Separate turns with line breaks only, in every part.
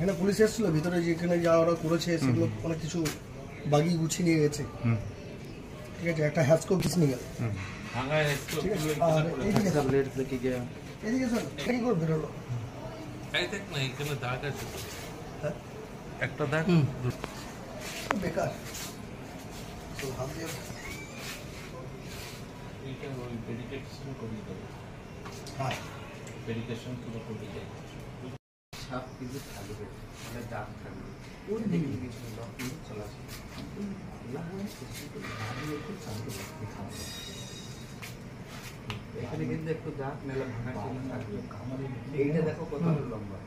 এখানে পুলিশ এসেছিল ভিতরে, যেখানে যা ওরা করেছে সেগুলো অনেক কিছু বাগি গুছিয়ে নিয়ে গেছে। ঠিক আছে, একটা হ্যাচকো পিস নিয়ে গেল। আর এইদিকে স্যার কি করে বেরোলো?
একটা দাগ
বেকার। হ্যাঁ,
সাপ কিন্তু থাকবে, মানে দাগ থাকবে, ওর দিকে কিছু কিন্তু চলে আসে। এখানে কিন্তু একটু দাগ মেলা ভাঙা ছিল থাকবে। এইটা দেখো কত লম্বা।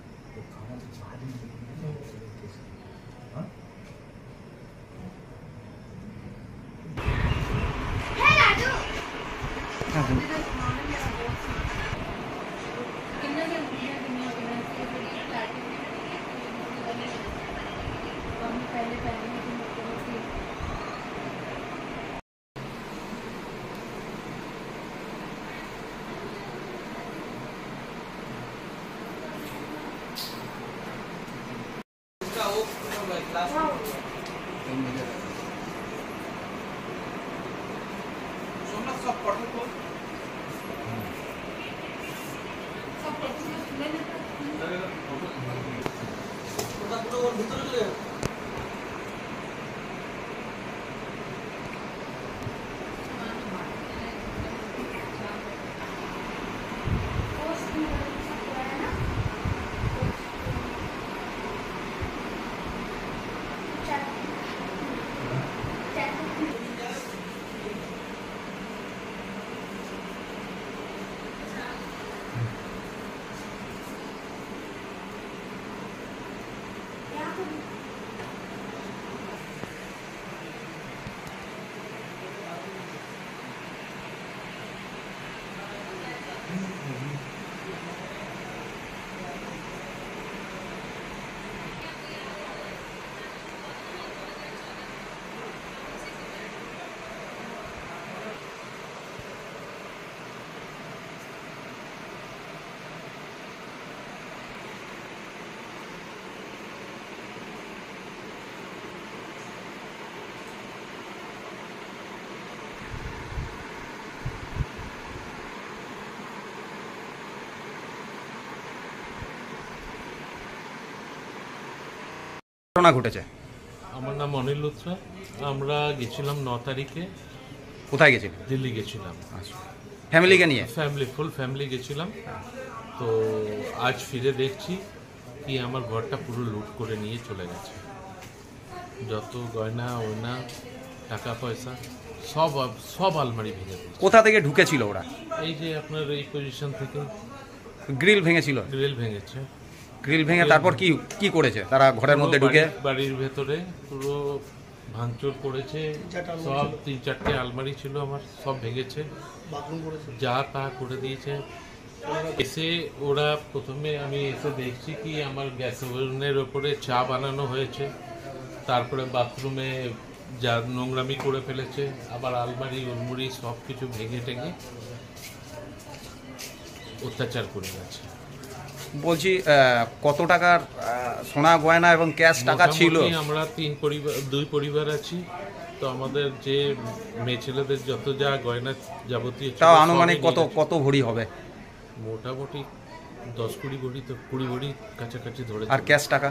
ঘটনা ঘটেছে?
আমার নাম অনিল লুথরা। আমরা গেছিলাম 9 তারিখে।
কোথায় গেছিলেন?
দিল্লি গেছিলাম।
আচ্ছা, ফ্যামিলিকে নিয়ে?
ফুল ফ্যামিলি গেছিলাম। তো আজ ফিরে দেখছি কি আমার ঘরটা পুরো লুট করে নিয়ে চলে গেছে। যত গয়না ওয়না টাকা পয়সা সব আলমারি ভেঙে দিয়েছে।
কোথা থেকে ঢুকেছিল ওরা?
এই যে আপনার এই পজিশন থেকে
গ্রিল ভেঙেছিল?
গ্রিল ভেঙেছে।
গ্রিল ভেঙে তারপর কি করেছে তারা? ঘরের মধ্যে ঢুকে
বাড়ির ভেতরে পুরো ভাঙচুর করেছে। সব 3-4টে আলমারি ছিল আমার, সব ভেঙেছে, যা তা করে দিয়েছে। এসে ওরা প্রথমে আমি এসে দেখছি কি আমার গ্যাস ওভেনের ওপরে চা বানানো হয়েছে, তারপরে বাথরুমে যা নোংরামি করে ফেলেছে, আবার আলমারি উলমুড়ি সব কিছু ভেঙে টেঙে অত্যাচার করে গেছে।
বলছি কত টাকার সোনা গয়না এবং ক্যাশ টাকা ছিল?
আমরা দুই পরিবার আছি, তো আমাদের যে মেয়ে ছেলেদের যত যা গয়না যাবতীয়
তাও আনুমানিক কত ভরি হবে?
মোটামুটি 10-20 ভরি, তো 20 ভরি কাছাকাছি ধরে।
আর ক্যাশ টাকা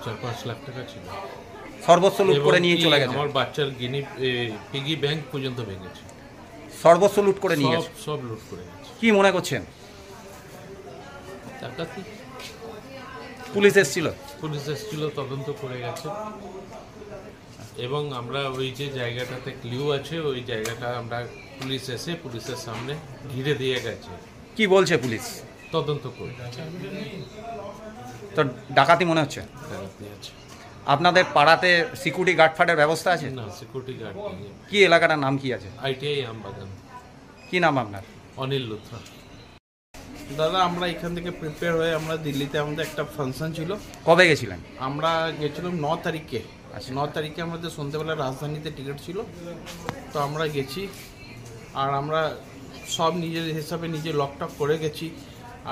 4-5 লাখ টাকা ছিল।
সর্বস্ব লুট করে নিয়ে চলে গেছে।
আমার বাচ্চার পিগি ব্যাংক পর্যন্ত ভেঙেছে।
সর্বস্ব লুট করে নিয়ে গেছে?
সব লুট করে গেছে।
কি মনে করছেন?
ডাকাতি।
পুলিশ এসেছিল?
পুলিশ এসেছিল, তদন্ত করে গেছে। এবং আমরা ওই যে জায়গাটাতে ক্লিউ আছে, ওই জায়গাটা আমরা পুলিশ এসে পুলিশের সামনে ঘিরে দিয়ে গেছে।
কি বলছে পুলিশ?
তদন্ত করে।
তো ডাকাতি মনে হচ্ছে?
ডাকাতি আছে।
আপনাদের পাড়াতে সিকিউরিটি গার্ড ফার্ডের ব্যবস্থা আছে?
না, সিকিউরিটি গার্ড নেই।
কি এলাকাটার নাম কি আছে?
ITI আমবাগান।
কি নাম আপনার?
অনিল লুথরা।
দাদা, আমরা এখান থেকে প্রিপেয়ার হয়ে আমরা দিল্লিতে আমাদের একটা ফাংশন ছিল।
কবে গেছিলেন?
আমরা গেছিলাম 9 তারিখে। 9 তারিখে আমাদের সন্ধ্যেবেলা রাজধানীতে টিকিট ছিল, তো আমরা গেছি। আর আমরা সব নিজের হিসাবে নিজে লকটক করে গেছি।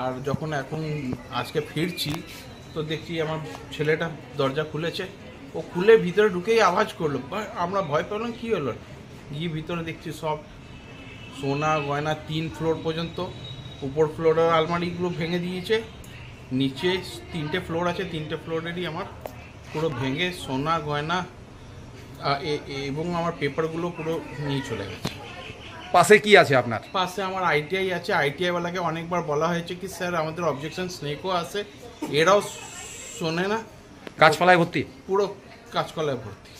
আর যখন এখন আজকে ফিরছি, তো দেখছি আমার ছেলেটা দরজা খুলেছে, ও খুলে ভিতরে ঢুকেই আওয়াজ করলো, আমরা ভয় পেলাম কী হলো, গিয়ে ভিতরে দেখছি সব সোনা গয়না 3 ফ্লোর পর্যন্ত, উপর ফ্লোরের আলমারিগুলো ভেঙে দিয়েছে, নিচে 3টে ফ্লোর আছে, 3টে ফ্লোরেরই আমার পুরো ভেঙে সোনা গয়না এবং আমার পেপারগুলো পুরো নিয়ে চলে গেছে।
পাশে কি আছে আপনার?
পাশে আমার আইটিআই আছে, আইটিআইওয়ালাকে অনেকবার বলা হয়েছে কি স্যার আমাদের অবজেকশন স্নেকও আছে, এরাও শোনে না,
গাছপালায় ভর্তি,
পুরো কাঁচকলায় ভর্তি।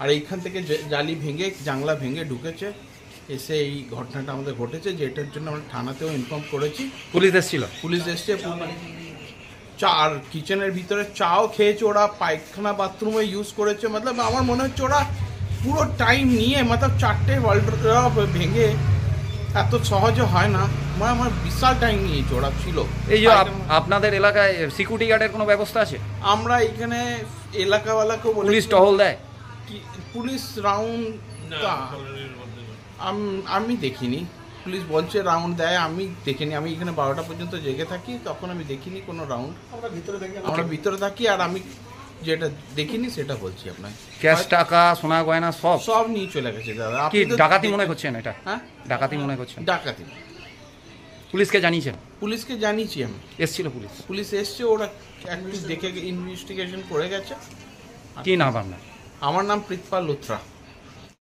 আর এইখান থেকে জালি ভেঙে জানলা ভেঙে ঢুকেছে, এসে এই ঘটনাটা আমাদের ঘটেছে, যেটার জন্য আমরা থানাতেও ইনফর্ম করেছি।
পুলিশ এসেছিল?
পুলিশ এসছে, চা আর কিচেনের ভিতরে চাও খেয়েছে ওরা, পায়খানা বাথরুমে ইউজ করেছে, মতলব আমার মনে হচ্ছে ওরা পুরো টাইম নিয়ে মতলব 4টে ওয়ার্ল্ড ভেঙে এত সহজে হয় না, আমার বিশাল টাইম নিয়েছে ওরা ছিল।
এই যে আপনাদের এলাকায় সিকিউরিটি গার্ডের কোনো ব্যবস্থা আছে?
আমরা এখানে এলাকাওয়ালাকেও বলি,
পুলিশ টহল দেয়?
পুলিশ রাউন্ড আমি দেখিনি, পুলিশ বলছে রাউন্ড দেয়, আমি দেখিনি, আমি এখানে 12টা পর্যন্ত জেগে থাকি, তখন আমি দেখিনি কোনো রাউন্ড। আমরা ভিতরে থাকি আর আমি যেটা দেখিনি সেটা বলছি আপনাকে।
ক্যাশ টাকা সোনা গয়না সব
নিয়ে চলে গেছে দাদা।
কি ডাকাতি মনে করছেন এটা?
হ্যাঁ
ডাকাতি মনে করছেন?
ডাকাতি।
পুলিশকে জানিয়েছেন?
পুলিশকে জানিয়েছি আমি,
এসেছিল পুলিশ?
পুলিশ এসছে, ওরা একটু দেখে ইনভেস্টিগেশন করে গেছে।
কি নাম আপনার?
আমার নাম প্রীতপাল লুথরা।